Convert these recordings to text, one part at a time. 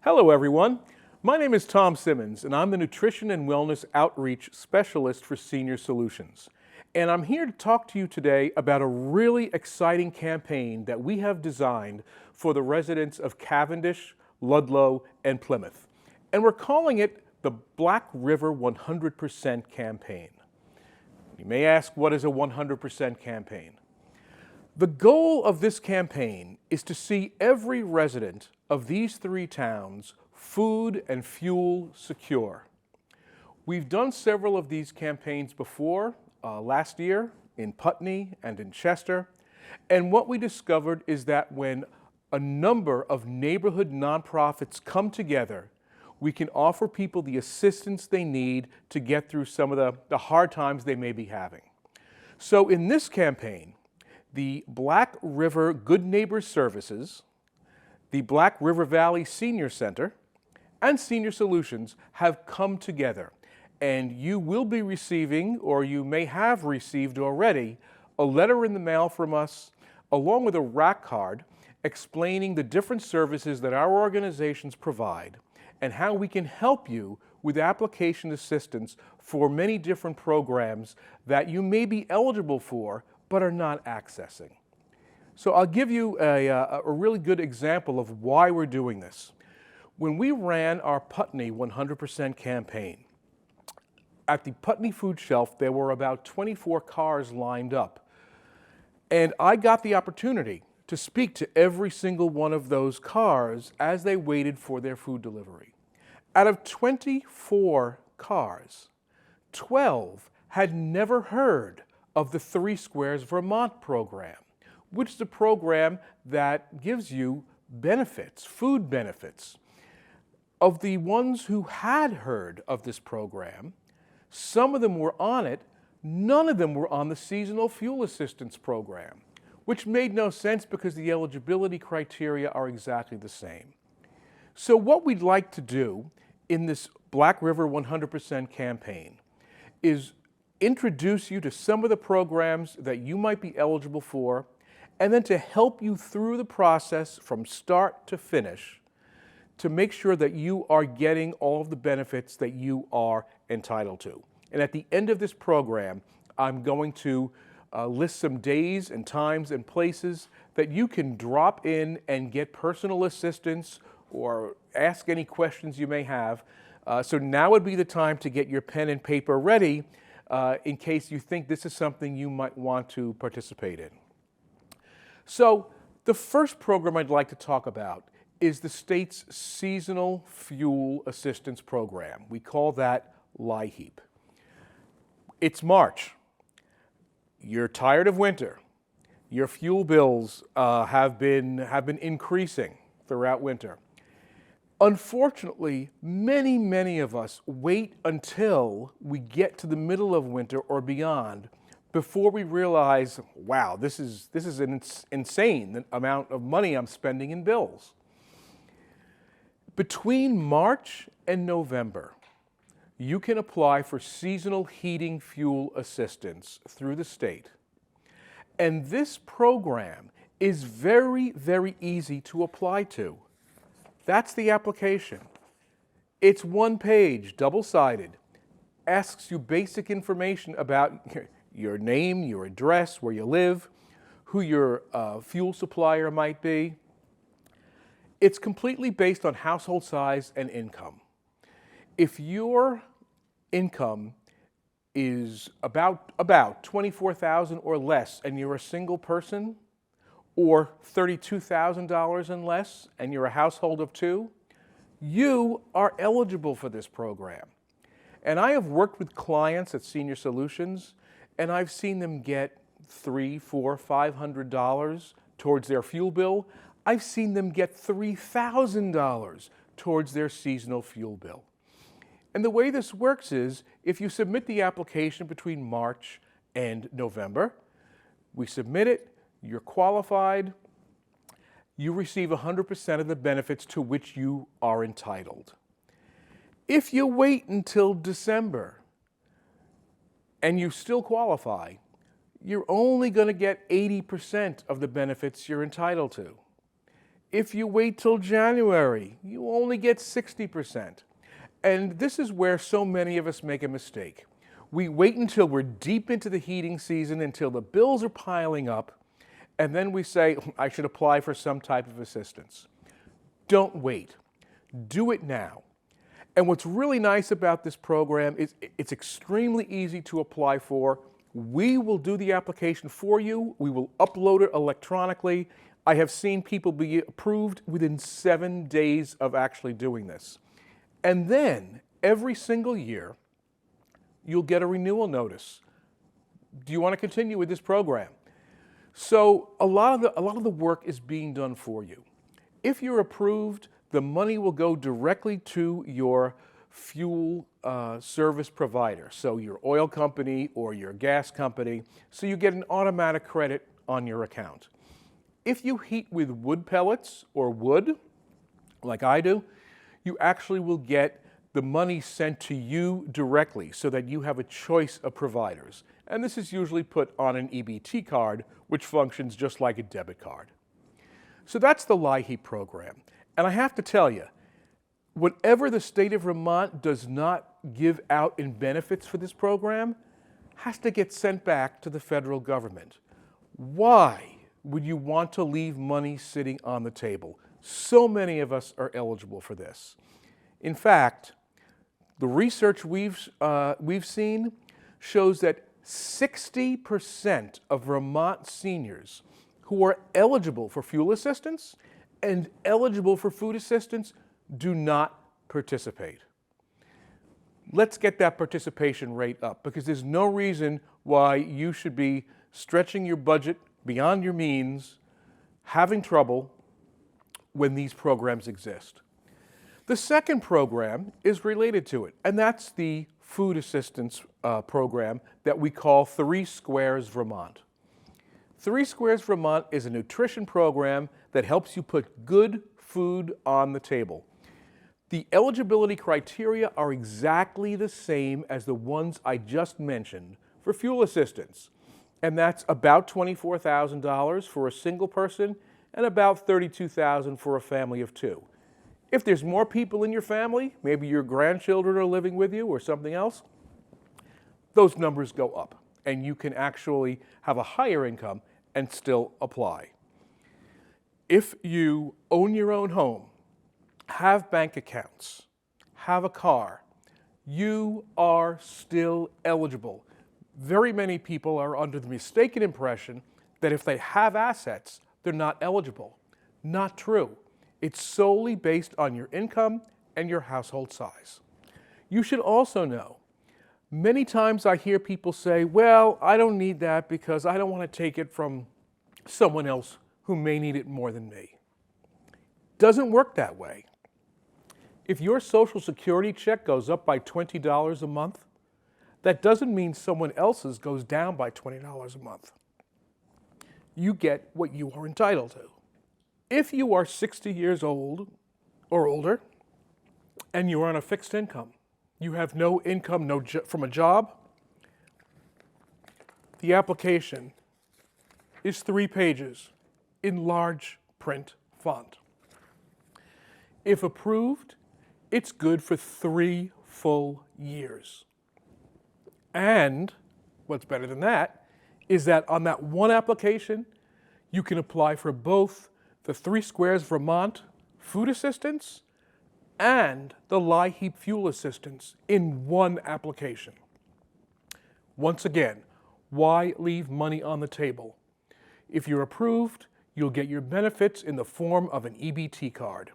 Hello everyone, my name is Thom Simmons and I'm the Nutrition and Wellness Outreach Specialist for Senior Solutions. And I'm here to talk to you today about a really exciting campaign that we have designed for the residents of Cavendish, Ludlow, and Plymouth. And we're calling it the Black River 100% Campaign. You may ask, what is a 100% campaign? The goal of this campaign is to see every resident of these three towns food and fuel secure. We've done several of these campaigns before, last year in Putney and in Chester, and what we discovered is that when a number of neighborhood nonprofits come together, we can offer people the assistance they need to get through some of the hard times they may be having. So in this campaign, the Black River Good Neighbors Services, the Black River Valley Senior Center, and Senior Solutions have come together, and you will be receiving, or you may have received already, a letter in the mail from us along with a rack card explaining the different services that our organizations provide and how we can help you with application assistance for many different programs that you may be eligible for but are not accessing. So I'll give you a really good example of why we're doing this. When we ran our Putney 100% campaign, at the Putney food shelf there were about 24 cars lined up. And I got the opportunity to speak to every single one of those cars as they waited for their food delivery. Out of 24 cars, 12 had never heard of the 3Squares Vermont program, which is a program that gives you benefits, food benefits. Of the ones who had heard of this program, some of them were on it, none of them were on the seasonal fuel assistance program, which made no sense because the eligibility criteria are exactly the same. So what we'd like to do in this Black River 100% campaign is introduce you to some of the programs that you might be eligible for, and then to help you through the process from start to finish to make sure that you are getting all of the benefits that you are entitled to. And at the end of this program, I'm going to list some days and times and places that you can drop in and get personal assistance or ask any questions you may have. So now would be the time to get your pen and paper ready in case you think this is something you might want to participate in. So the first program I'd like to talk about is the state's Seasonal Fuel Assistance Program. We call that laihe. It's March. You're tired of winter. Your fuel bills have been increasing throughout winter. Unfortunately, many of us wait until we get to the middle of winter or beyond before we realize, wow, this is an insane amount of money I'm spending in bills. Between March and November, you can apply for seasonal heating fuel assistance through the state. And this program is very easy to apply to. That's the application. It's one page, double-sided, asks you basic information about your name, your address, where you live, who your fuel supplier might be. It's completely based on household size and income. If your income is about $24,000 or less and you're a single person, or $32,000 and less, and you're a household of two, you are eligible for this program. And I have worked with clients at Senior Solutions, and I've seen them get $300, $400, $500 towards their fuel bill. I've seen them get $3,000 towards their seasonal fuel bill. And the way this works is, if you submit the application between March and November, we submit it, you're qualified, you receive 100% of the benefits to which you are entitled. If you wait until December and you still qualify, you're only going to get 80% of the benefits you're entitled to. If you wait till January, you only get 60%. And this is where so many of us make a mistake. We wait until we're deep into the heating season, until the bills are piling up, and then we say, I should apply for some type of assistance. Don't wait. Do it now. And what's really nice about this program is it's extremely easy to apply for. We will do the application for you. We will upload it electronically. I have seen people be approved within 7 days of actually doing this. And then every single year, you'll get a renewal notice. Do you want to continue with this program? So a lot of the work is being done for you. If you're approved, the money will go directly to your fuel service provider, so your oil company or your gas company, so you get an automatic credit on your account. If you heat with wood pellets or wood, like I do, you actually will get the money sent to you directly so that you have a choice of providers. And this is usually put on an EBT card, which functions just like a debit card. So that's the laihe program. And I have to tell you, whatever the state of Vermont does not give out in benefits for this program has to get sent back to the federal government. Why would you want to leave money sitting on the table? So many of us are eligible for this. In fact, the research we've seen shows that 60% of Vermont seniors who are eligible for fuel assistance and eligible for food assistance do not participate. Let's get that participation rate up, because there's no reason why you should be stretching your budget beyond your means, having trouble when these programs exist. The second program is related to it, and that's the food assistance program that we call 3SquaresVT Vermont. 3Squares Vermont is a nutrition program that helps you put good food on the table. The eligibility criteria are exactly the same as the ones I just mentioned for fuel assistance, and that's about $24,000 for a single person and about $32,000 for a family of two. If there's more people in your family, maybe your grandchildren are living with you or something else, those numbers go up, and you can actually have a higher income and still apply. If you own your own home, have bank accounts, have a car, you are still eligible. Very many people are under the mistaken impression that if they have assets, they're not eligible. Not true. It's solely based on your income and your household size. You should also know, many times I hear people say, well, I don't need that because I don't want to take it from someone else who may need it more than me. Doesn't work that way. If your Social Security check goes up by $20 a month, that doesn't mean someone else's goes down by $20 a month. You get what you are entitled to. If you are 60 years old or older and you're on a fixed income, you have no income from a job, the application is 3 pages in large print font. If approved, it's good for 3 full years. And what's better than that is that on that one application, you can apply for both the 3Squares Vermont food assistance and the laihe fuel assistance in one application. Once again, why leave money on the table? If you're approved, you'll get your benefits in the form of an EBT card.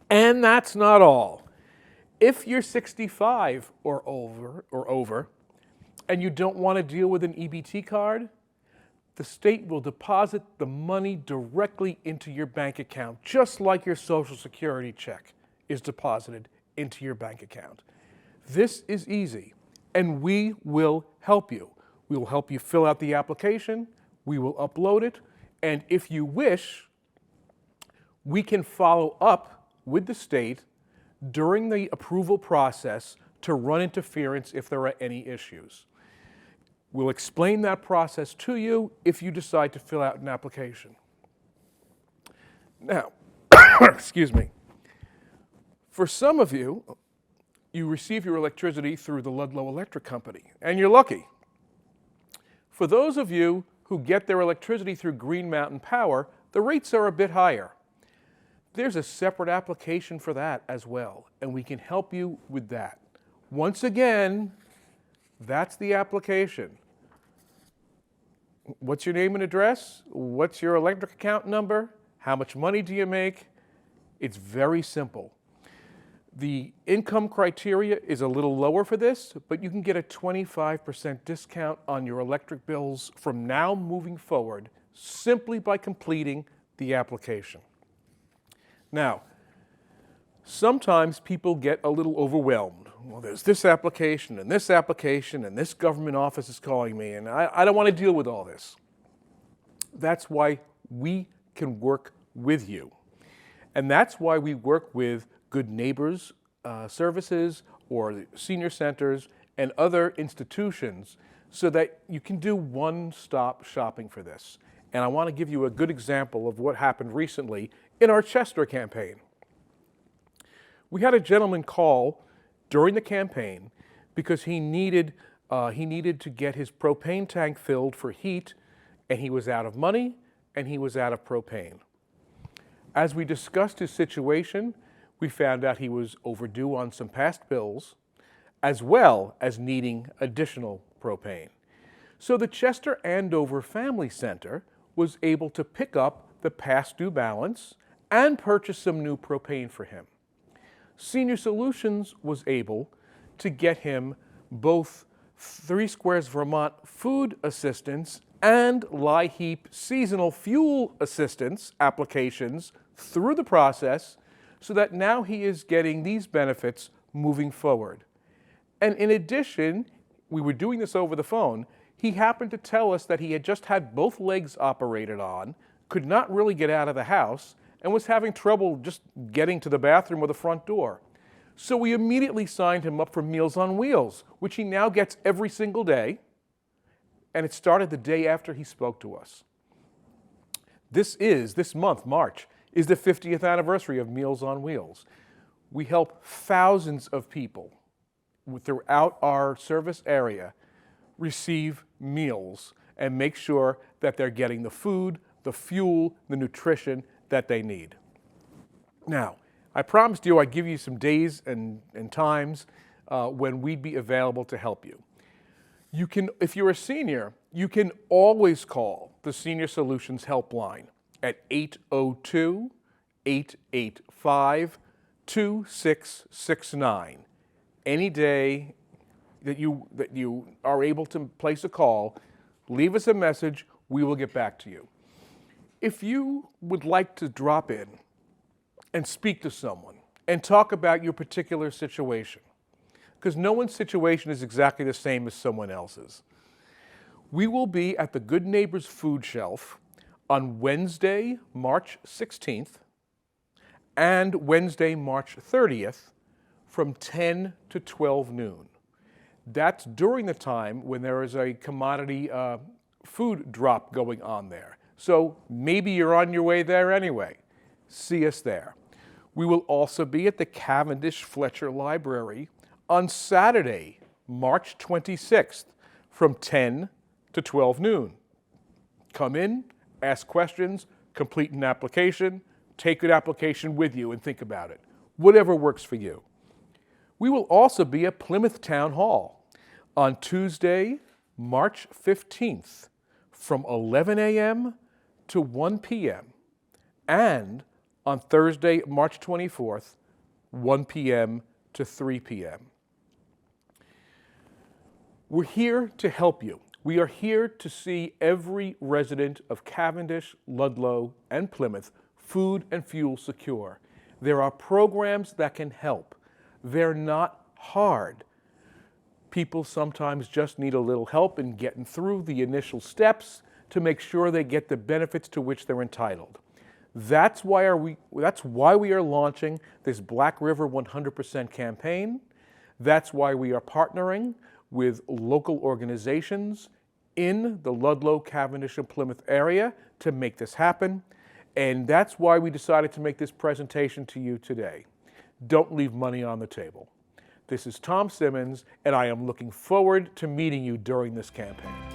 And that's not all. If you're 65 or over, and you don't want to deal with an EBT card, the state will deposit the money directly into your bank account, just like your Social Security check is deposited into your bank account. This is easy, and we will help you. We will help you fill out the application, we will upload it, and if you wish, we can follow up with the state during the approval process to run interference if there are any issues. We'll explain that process to you if you decide to fill out an application. Now, excuse me. For some of you, you receive your electricity through the Ludlow Electric Company, and you're lucky. For those of you who get their electricity through Green Mountain Power, the rates are a bit higher. There's a separate application for that as well, and we can help you with that. Once again, that's the application. What's your name and address? What's your electric account number? How much money do you make? It's very simple. The income criteria is a little lower for this, but you can get a 25% discount on your electric bills from now moving forward simply by completing the application. Now, sometimes people get a little overwhelmed. Well, there's this application, and this government office is calling me, and I don't want to deal with all this. That's why we can work with you. And that's why we work with Good Neighbors Services or senior centers and other institutions so that you can do one-stop shopping for this. And I want to give you a good example of what happened recently in our Chester campaign. We had a gentleman call during the campaign because he needed to get his propane tank filled for heat, and he was out of money and he was out of propane. As we discussed his situation, we found out he was overdue on some past bills, as well as needing additional propane. So the Chester Andover Family Center was able to pick up the past due balance and purchase some new propane for him. Senior Solutions was able to get him both 3 Squares Vermont food assistance and laihe seasonal fuel assistance applications through the process so that now he is getting these benefits moving forward. And in addition, we were doing this over the phone, he happened to tell us that he had just had both legs operated on, could not really get out of the house, and was having trouble just getting to the bathroom or the front door. So we immediately signed him up for Meals on Wheels, which he now gets every single day, and it started the day after he spoke to us. This month, March, is the 50th anniversary of Meals on Wheels. We help thousands of people throughout our service area receive meals and make sure that they're getting the food, the fuel, the nutrition that they need. Now, I promised you I'd give you some days and times when we'd be available to help you. You can, if you're a senior, you can always call the Senior Solutions Helpline at 802-885-2669. Any day that you are able to place a call, leave us a message, we will get back to you. If you would like to drop in and speak to someone and talk about your particular situation, because no one's situation is exactly the same as someone else's, we will be at the Good Neighbors Food Shelf on Wednesday, March 16th and Wednesday, March 30th from 10 to 12 noon. That's during the time when there is a commodity food drop going on there. So maybe you're on your way there anyway. See us there. We will also be at the Cavendish Fletcher Library on Saturday, March 26th from 10 to 12 noon. Come in, ask questions, complete an application, take an application with you and think about it. Whatever works for you. We will also be at Plymouth Town Hall on Tuesday, March 15th from 11 a.m. to 1 p.m. and on Thursday, March 24th, 1 p.m. to 3 p.m. We're here to help you. We are here to see every resident of Cavendish, Ludlow, and Plymouth food and fuel secure. There are programs that can help. They're not hard. People sometimes just need a little help in getting through the initial steps to make sure they get the benefits to which they're entitled. That's why we are launching this Black River 100% campaign. That's why we are partnering with local organizations in the Ludlow, Cavendish, and Plymouth area to make this happen. And that's why we decided to make this presentation to you today. Don't leave money on the table. This is Thom Simmons, and I am looking forward to meeting you during this campaign.